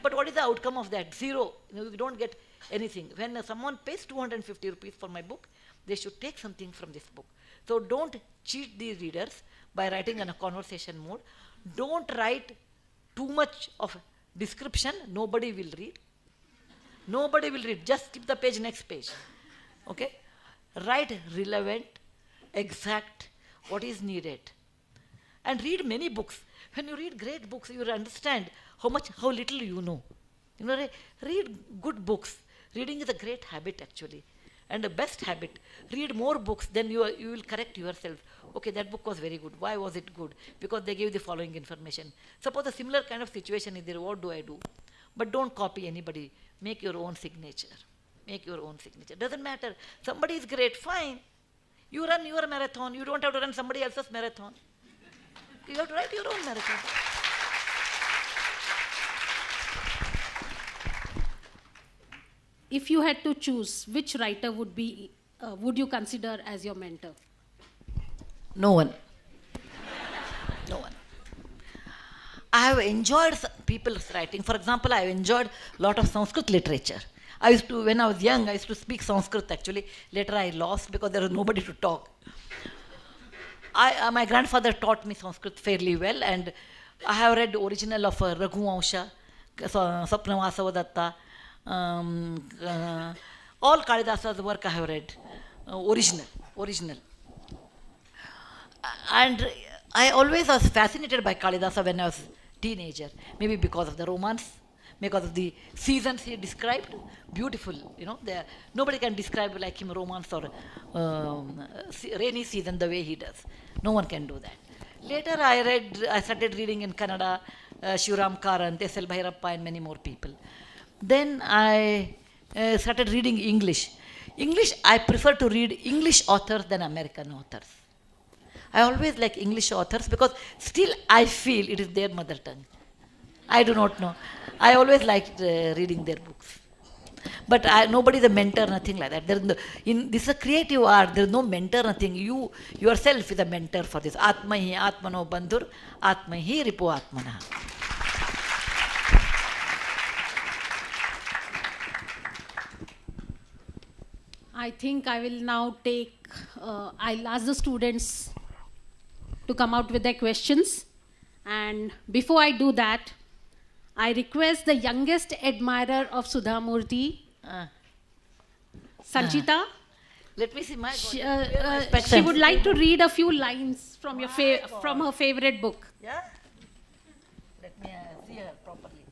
But what is the outcome of that? Zero. You don't get anything. When someone pays 250 rupees for my book, they should take something from this book. So don't cheat the readers by writing in a conversation mode. Don't write too much of description. Nobody will read. Nobody will read. Just skip the page, next page. Okay? Write relevant, exact, what is needed. And read many books. When you read great books, you will understand how little you know. Read good books. Reading is a great habit, actually. And the best habit, read more books, then you will correct yourself. Okay, that book was very good. Why was it good? Because they gave the following information. Suppose a similar kind of situation is there, what do I do? But don't copy anybody. Make your own signature. Make your own signature. Doesn't matter. Somebody is great, fine. You run your marathon. You don't have to run somebody else's marathon. You have to write your own marathon. If you had to choose, which writer would you consider as your mentor? No one. No one. I have enjoyed people's writing. For example, I have enjoyed a lot of Sanskrit literature. When I was young, I used to speak Sanskrit actually. Later I lost because there was nobody to talk. My grandfather taught me Sanskrit fairly well, and I have read the original of Raghuvamsha, Sapnavasavadatta, all Kalidasa's work I have read, original. And I always was fascinated by Kalidasa when I was a teenager, maybe because of the romance, because of the seasons he described, beautiful, nobody can describe like him romance or rainy season the way he does. No one can do that. Later I started reading in Kannada, Shivram Karant, S.L. Bhairappa and many more people. Then I started reading English. I prefer to read English authors than American authors. I always like English authors because still I feel it is their mother tongue. I do not know. I always liked reading their books. But nobody is a mentor, nothing like that. This is a creative art. There is no mentor, nothing. You yourself is a mentor for this. Atmahi Atmano Bandhur, Atmahi Ripu Atmana. I think I will now I'll ask the students to come out with their questions. And before I do that, I request the youngest admirer of Sudha Murthy, Sanchita. Let me see my she would like to read a few lines from from her favorite book. Yeah? Let me see her properly.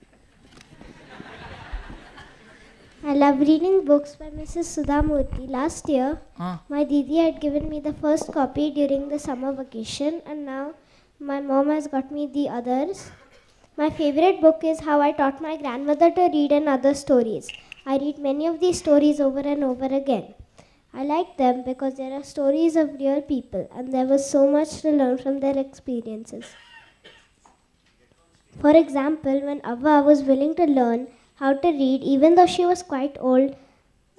I love reading books by Mrs. Sudha Murthy. Last year, my Didi had given me the first copy during the summer vacation, and now my mom has got me the others. My favorite book is How I Taught My Grandmother to Read and Other Stories. I read many of these stories over and over again. I like them because there are stories of real people, and there was so much to learn from their experiences. For example, when Avva was willing to learn how to read, even though she was quite old,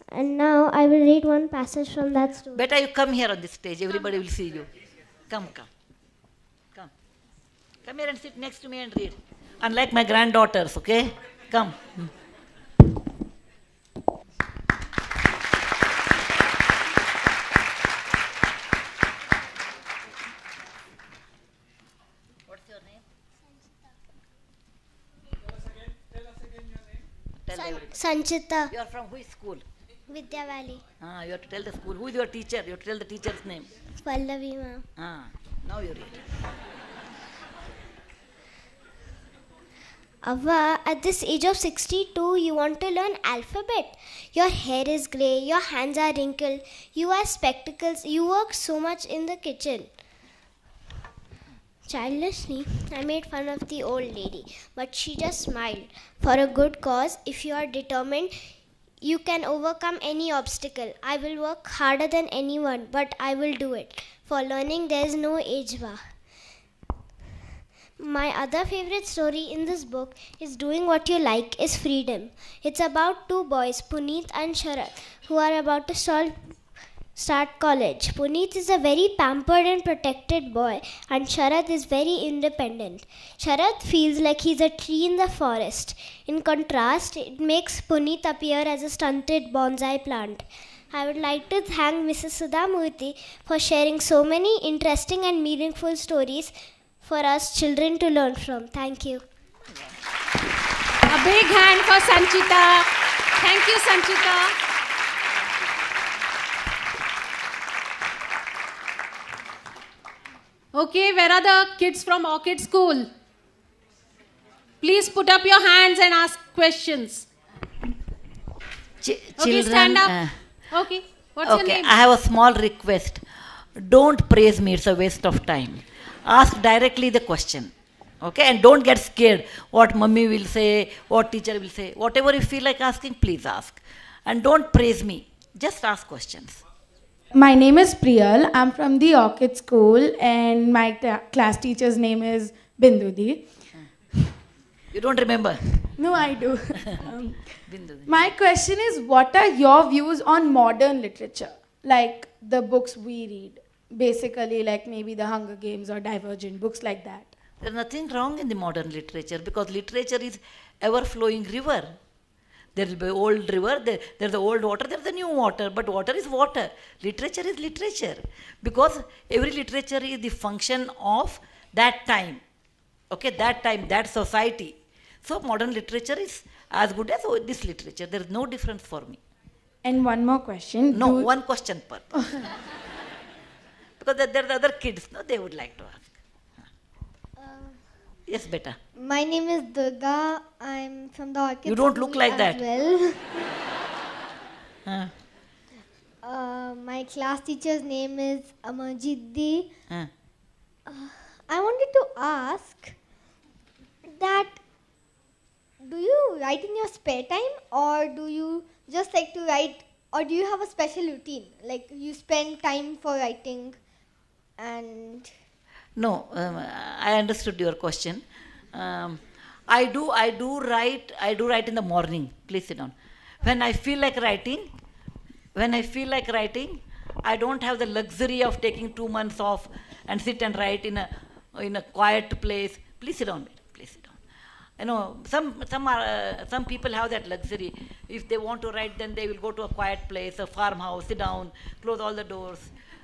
and now I will read one passage from that story. Better you come here on this stage, everybody will see you. Come. Come here and sit next to me and read. Unlike my granddaughters, okay? Come. What's your name? Tell us again your name. Tell everybody. Sanchita, You are from which school? Vidya Valley, You have to tell the school. Who is your teacher? You have to tell the teacher's name. Pallavi ma'am. Now you read. Avva, at this age of 62, you want to learn alphabet. Your hair is grey, your hands are wrinkled, you wear spectacles, you work so much in the kitchen. Childishly, I made fun of the old lady, but she just smiled. For a good cause, if you are determined, you can overcome any obstacle. I will work harder than anyone, but I will do it. For learning, there is no age bar. My other favorite story in this book is Doing What You Like is Freedom. It's about two boys, Puneet and Sharat, who are about to start college. Puneet is a very pampered and protected boy, and Sharat is very independent. Sharat feels like he's a tree in the forest. In contrast, it makes Puneet appear as a stunted bonsai plant. I would like to thank Mrs. Sudha Murthy for sharing so many interesting and meaningful stories for us children to learn from. Thank you. A big hand for Sanchita. Thank you, Sanchita. Okay, where are the kids from Orchid School? Please put up your hands and ask questions. Okay, stand up. Okay. What's your Okay, name? I have a small request. Don't praise me, it's a waste of time. Ask directly the question. Okay, and don't get scared what mummy will say, what teacher will say. Whatever you feel like asking, please ask. And don't praise me, just ask questions. My name is Priyal. I'm from the Orchid School, and my class teacher's name is Bindudi. You don't remember? No, I do. Um, Bindu. my question is, what are your views on modern literature? Like the books we read, basically, like maybe the Hunger Games or Divergent, books like that. There's nothing wrong in the modern literature because literature is ever flowing river. There will be old river, there's the old water, there's the new water, but water is water. Literature is literature because every literature is the function of that time. Okay, that time, that society. So modern literature is as good as this literature. There is no difference for me. And one more question. No, one question per person. Because there are the other kids, no, they would like to ask. Yes, beta. My name is Durga. I'm from the Orchid You don't look School like as that. Well. Uh, My class teacher's name is Amarjit. uh. I wanted to ask that do you write in your spare time or do you just like to write or do you have a special routine? Like you spend time for writing and No, I understood your question. I do write in the morning. Please sit down. When I feel like writing, I don't have the luxury of taking 2 months off and sit and write in a quiet place. Please sit down, please sit down. You know, some people have that luxury. If they want to write, then they will go to a quiet place, a farmhouse, sit down, close all the doors,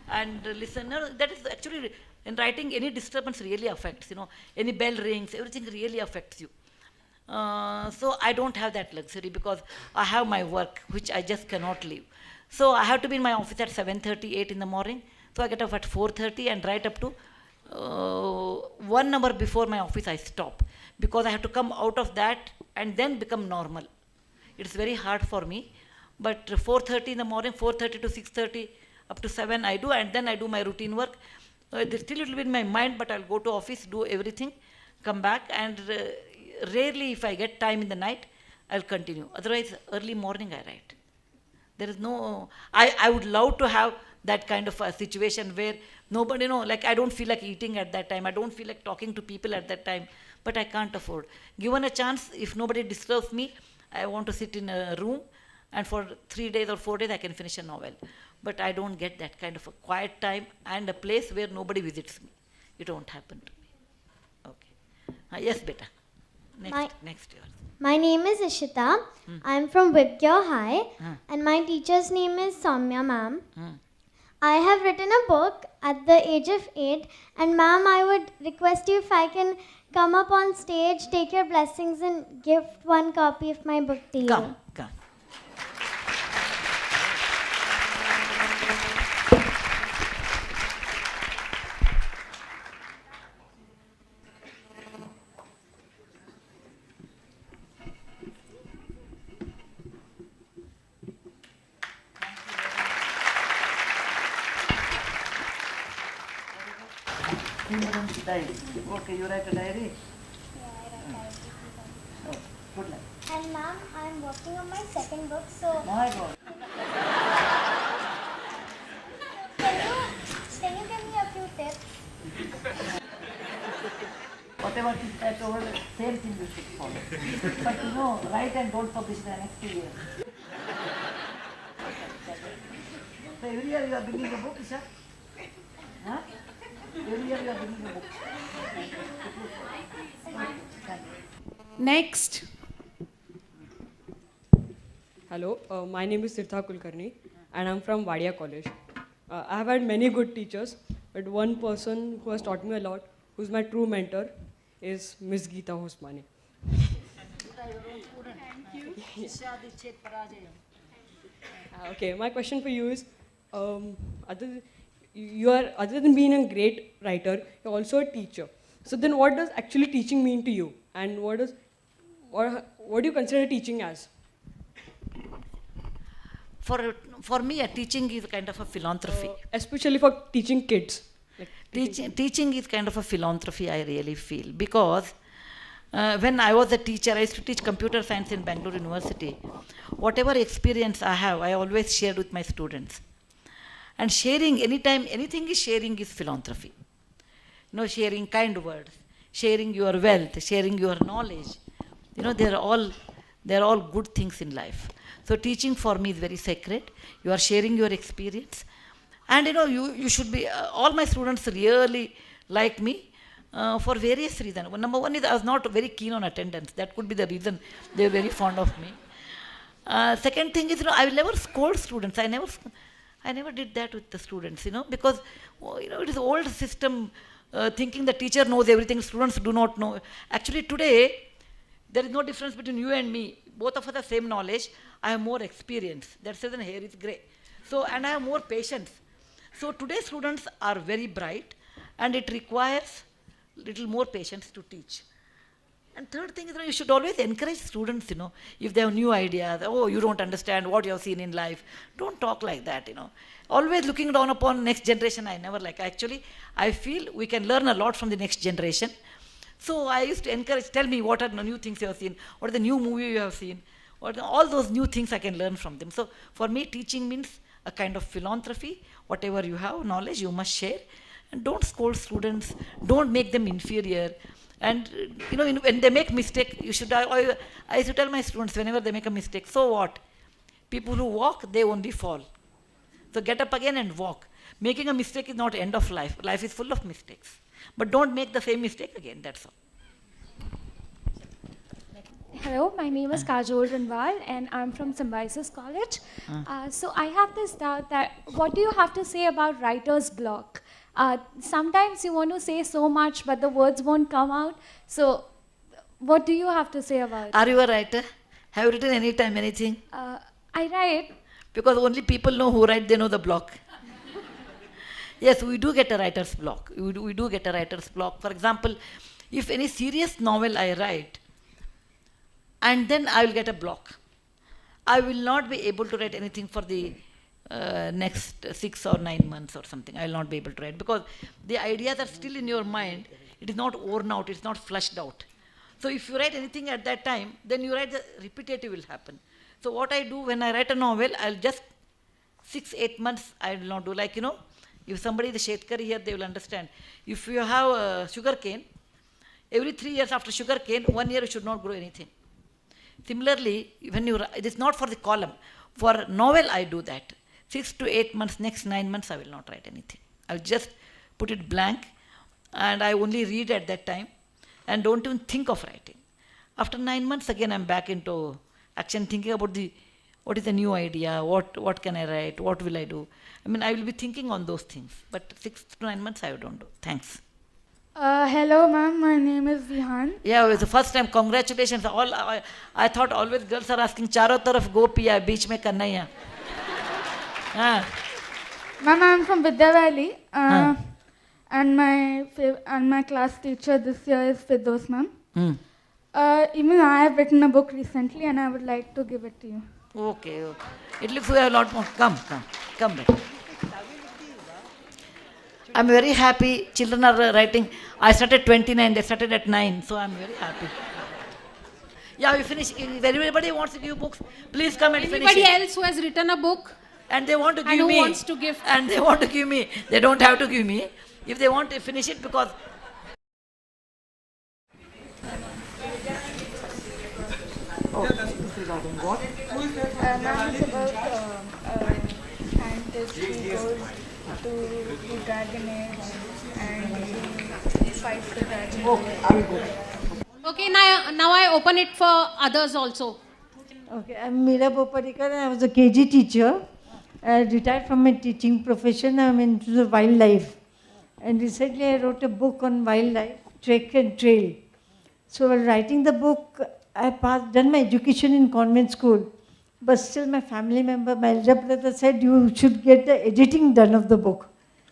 and listen. No, that is actually in writing. Any disturbance really affects. You know, any bell rings, everything really affects you. So I don't have that luxury because I have my work, which I just cannot leave. So I have to be in my office at 7:38 in the morning. So I get up at 4:30 and right up to 1 hour before my office I stop because I have to come out of that and then become normal. It's very hard for me, but 4:30 in the morning, 4:30 to 6:30 up to 7 I do, and then I do my routine work. There's still a little bit in my mind, but I'll go to office, do everything, come back, and rarely if I get time in the night, I'll continue. Otherwise, early morning I write. There is no, I would love to have that kind of a situation where nobody, you know, like I don't feel like eating at that time. I don't feel like talking to people at that time, but I can't afford. Given a chance, if nobody disturbs me, I want to sit in a room and for 3 days or 4 days I can finish a novel. But I don't get that kind of a quiet time and a place where nobody visits me. It won't happen to me. Okay. Yes, beta. My- Next yours. my name is Ishita. I'm from Vidya High Hmm. and my teacher's name is Soumya ma'am. Hmm. I have written a book at the age of 8 and ma'am I would request you if I can come up on stage, take your blessings and gift one copy of my book to you. Come, come. Diary. Okay, you write a diary? Oh, good luck. And ma'am, I'm working on my second book, so My God. can you give me a few tips? Whatever is that over, same thing you should follow. But you know, write and don't publish the next 2 years. So every year you are bringing a book, Isha? Huh? Every year you are bringing a book. Next. Hello, my name is Sirtha Kulkarni and I'm from Wadia College. I have had many good teachers, but one person who has taught me a lot, who's my true mentor, is Miss Geeta Hosmani. Okay, my question for you is, other than being a great writer, you're also a teacher. So then what does actually teaching mean to you? And what do you consider teaching as? for me, a teaching is kind of a philanthropy. Especially for teaching kids. Like Teaching is kind of a philanthropy, I really feel, because when I was a teacher, I used to teach computer science in Bangalore University. Whatever experience I have, I always shared with my students. And sharing, anytime, anything is sharing is philanthropy. You know, sharing kind words, sharing your wealth, sharing your knowledge. You know, they're all good things in life. So teaching for me is very sacred. You are sharing your experience. And you know, you should be, all my students really like me for various reasons. Number one is I was not very keen on attendance. That could be the reason they were very fond of me. Second thing is, you know, I will never scold students. I never did that with the students, you know, because, you know, it is old system thinking the teacher knows everything, students do not know. Actually, today, there is no difference between you and me. Both of us have same knowledge. I have more experience. That's the reason hair is grey. So, and I have more patience. So, today students are very bright, and it requires little more patience to teach. And third thing is, you know, you should always encourage students, you know, if they have new ideas, oh, you don't understand what you have seen in life. Don't talk like that, you know. Always looking down upon next generation, I never like. Actually, I feel we can learn a lot from the next generation. So I used to encourage, tell me what are the new things you have seen, what are the new movie you have seen, all those new things I can learn from them. So for me, teaching means a kind of philanthropy. Whatever you have, knowledge, you must share. And don't scold students, don't make them inferior. And you know, when they make mistake, you should. I used to tell my students whenever they make a mistake, so what? People who walk, they only fall. So get up again and walk. Making a mistake is not end of life. Life is full of mistakes. But don't make the same mistake again. That's all. Hello, my name is Kajol Ranwal and I'm from Symbiosis College. So I have this doubt that what do you have to say about writer's block? Sometimes you want to say so much but the words won't come out. So what do you have to say about it? Are you a writer? Have you written anytime anything? I write. Because only people know who write, they know the block. Yes, we do get a writer's block. We do get a writer's block. For example, if any serious novel I write, and then I will get a block. I will not be able to write anything for the next 6 or 9 months or something. I will not be able to write because the ideas are still in your mind. It is not worn out. It's not flushed out. So if you write anything at that time, then you write the repetitive will happen. So what I do when I write a novel, I'll just 6-8 months I will not do. Like, you know, if somebody is a Shetkari here, they will understand. If you have a sugar cane, every 3 years after sugar cane, 1 year you should not grow anything. Similarly, when you, it is not for the column. For novel, I do that. 6 to 8 months, next 9 months, I will not write anything. I'll just put it blank, and I only read at that time, and don't even think of writing. After 9 months, again, I'm back into action, thinking about what is the new idea, what can I write, what will I do. I mean, I will be thinking on those things, but 6 to 9 months, I don't do. Thanks. Hello, ma'am. My name is Vihan. Yeah, it was the first time. Congratulations. I thought always girls are asking, charo taraf go piya, beech mein kannaiya. Ma'am, I'm from Vidya Valley. And my class teacher this year is Fidos, ma'am. Even I have written a book recently, and I would like to give it to you. Okay. It looks we have a lot more. Come back. I'm very happy. Children are writing. I started 29. They started at 9. So I'm very happy. Yeah, we finish. If anybody wants to give books, please come and finish Anybody it. else who has written a book? And they want to give And who me. wants to give? And they want to give me. They don't have to give me. If they want to finish it, because. This is regarding what? Ma'am, it's about scientist who goes to the Dragon Age and he fights the dragon. Okay, I will go. Okay, now I open it for others also. Okay, I'm Meera Boparikar and I was a KG teacher. I retired from my teaching profession. I'm into the wildlife. And recently I wrote a book on wildlife, Trek and Trail. So while writing the book, I done my education in convent school. But still my family member, my elder brother said, you should get the editing done of the book.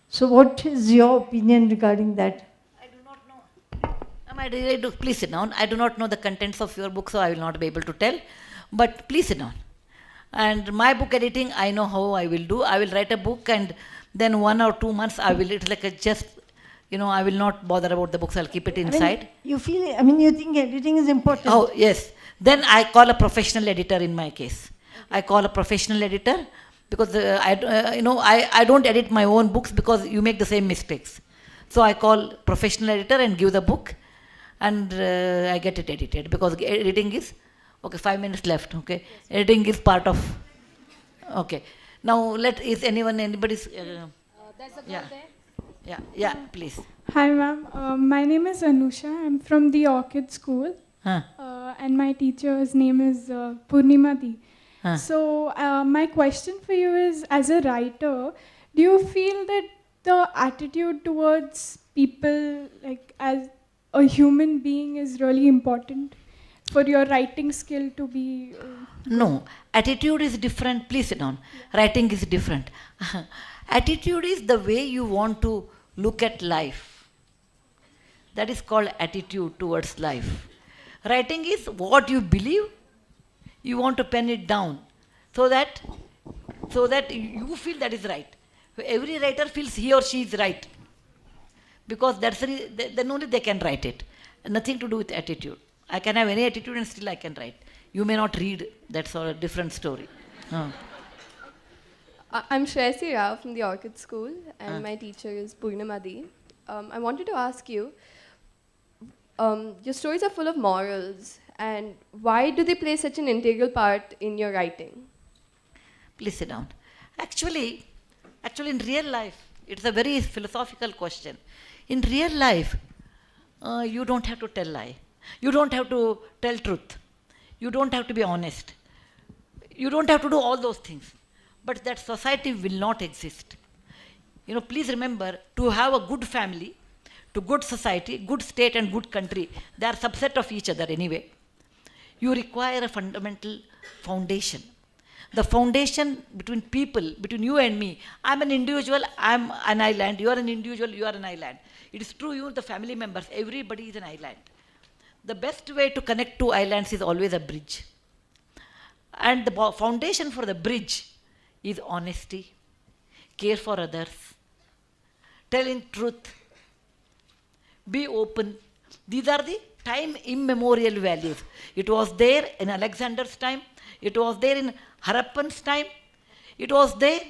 So what is your opinion regarding that? I do not know. Please sit down. I do not know the contents of your book, so I will not be able to tell. But please sit down. And my book editing, I know how I will do. I will write a book and then 1 or 2 months it's like a just, I will not bother about the books, I'll keep it inside. You think editing is important? Oh, yes. Then I call a professional editor in my case. I call a professional editor because I don't edit my own books because you make the same mistakes. So I call professional editor and give the book and I get it edited because editing is, okay, 5 minutes left, okay. Yes. Editing is part of, okay. Now is anybody's, There's a girl there. Yeah, please. Hi ma'am, my name is Anusha. I'm from the Orchid School. And my teacher's name is Purnima Di. So my question for you is, as a writer, do you feel that the attitude towards people, like as a human being, is really important for your writing skill to be? No, attitude is different. Please sit down. Yeah. Writing is different. Attitude is the way you want to look at life. That is called attitude towards life. Writing is what you believe. You want to pen it down so that you feel that is right. Every writer feels he or she is right because then only they can write it. Nothing to do with attitude. I can have any attitude and still I can write. You may not read. That's a different story. I'm Shreyasi Rao from the Orchid School, and my teacher is Purnima Di. I wanted to ask you, your stories are full of morals, and why do they play such an integral part in your writing? Please sit down. Actually, in real life, it's a very philosophical question. In real life, you don't have to tell lie. You don't have to tell truth. You don't have to be honest. You don't have to do all those things. But that society will not exist. Please remember, to have a good family, to good society, good state and good country, they are subset of each other anyway. You require a fundamental foundation. The foundation between people, between you and me. I'm an individual, I'm an island. You are an individual, you are an island. It is true, you, the family members, everybody is an island. The best way to connect two islands is always a bridge. And the foundation for the bridge is honesty, care for others, telling truth, be open. These are the time immemorial values. It was there in Alexander's time. It was there in Harappan's time. It was there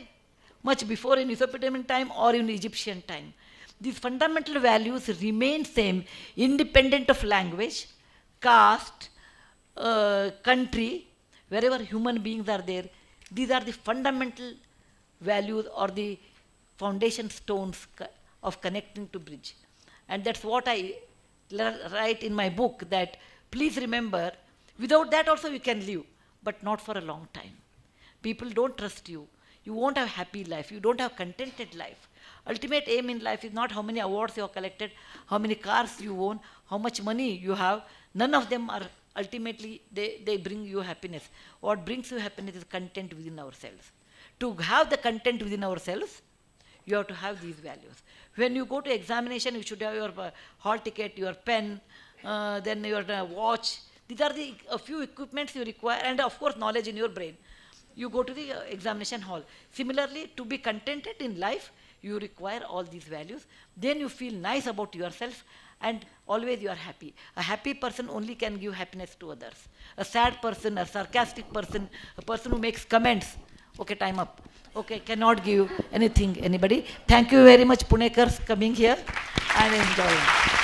much before in Mesopotamian time or in Egyptian time. These fundamental values remain same, independent of language, caste, country, wherever human beings are there. These are the fundamental values or the foundation stones of connecting to bridge. And that's what I write in my book, that please remember, without that also you can live, but not for a long time. People don't trust you. You won't have happy life. You don't have contented life. Ultimate aim in life is not how many awards you have collected, how many cars you own, how much money you have. None of them are ultimately, they bring you happiness. What brings you happiness is content within ourselves. To have the content within ourselves, you have to have these values. When you go to examination, you should have your hall ticket, your pen, then your watch. These are a few equipments you require, and of course knowledge in your brain. You go to the examination hall. Similarly, to be contented in life, you require all these values. Then you feel nice about yourself, and always you are happy. A happy person only can give happiness to others. A sad person, a sarcastic person, a person who makes comments, okay, time up. Okay, cannot give anything, anybody. Thank you very much, Punekars, coming here and enjoying.